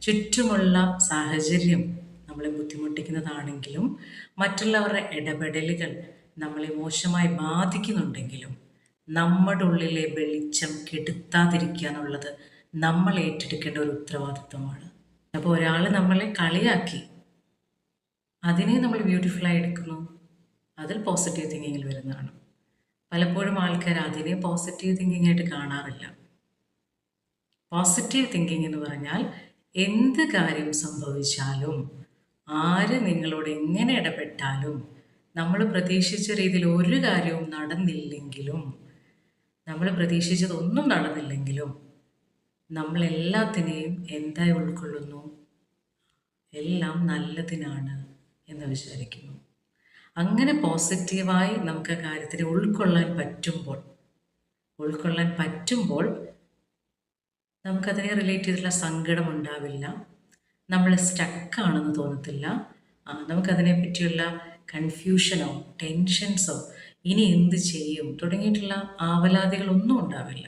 ചുറ്റുമുള്ള സാഹചര്യം നമ്മളെ ബുദ്ധിമുട്ടിക്കുന്നതാണെങ്കിലും മറ്റുള്ളവരുടെ ഇടപെടലുകൾ നമ്മളെ മോശമായി ബാധിക്കുന്നുണ്ടെങ്കിലും നമ്മുടെ ഉള്ളിലെ വെളിച്ചം കെടുത്താതിരിക്കുക എന്നുള്ളത് നമ്മൾ ഏറ്റെടുക്കേണ്ട ഒരു ഉത്തരവാദിത്വമാണ്. അപ്പോൾ ഒരാൾ നമ്മളെ കളിയാക്കി അതിനെ നമ്മൾ ബ്യൂട്ടിഫുള്ളായി എടുക്കുന്നു, അതിൽ പോസിറ്റീവ് തിങ്കിങ്ങിൽ വരുന്നതാണ്. പലപ്പോഴും ആൾക്കാർ അതിനെ പോസിറ്റീവ് തിങ്കിങ് ആയിട്ട് കാണാറില്ല. പോസിറ്റീവ് തിങ്കിങ് എന്ന് പറഞ്ഞാൽ എന്ത് കാര്യം സംഭവിച്ചാലും ആര് നിങ്ങളോട് എങ്ങനെ ഇടപെട്ടാലും നമ്മൾ പ്രതീക്ഷിച്ച രീതിയിൽ ഒരു കാര്യവും നടന്നില്ലെങ്കിലും നമ്മൾ പ്രതീക്ഷിച്ചതൊന്നും നടന്നില്ലെങ്കിലും നമ്മളെല്ലാത്തിനെയും എന്തായി ഉൾക്കൊള്ളുന്നു? എല്ലാം നല്ലതിനാണ് എന്ന് വിചാരിക്കുന്നു. അങ്ങനെ പോസിറ്റീവായി നമുക്ക് ആ കാര്യത്തിനെ ഉൾക്കൊള്ളാൻ പറ്റുമ്പോൾ നമുക്കതിനെ റിലേറ്റ് ചെയ്തിട്ടുള്ള സങ്കടം ഉണ്ടാവില്ല, നമ്മൾ സ്റ്റക്കാണെന്ന് തോന്നത്തില്ല, നമുക്കതിനെ പറ്റിയുള്ള കൺഫ്യൂഷനോ ടെൻഷൻസോ ഇനി എന്ത് ചെയ്യും തുടങ്ങിയിട്ടുള്ള ആവലാതികളൊന്നും ഉണ്ടാവില്ല.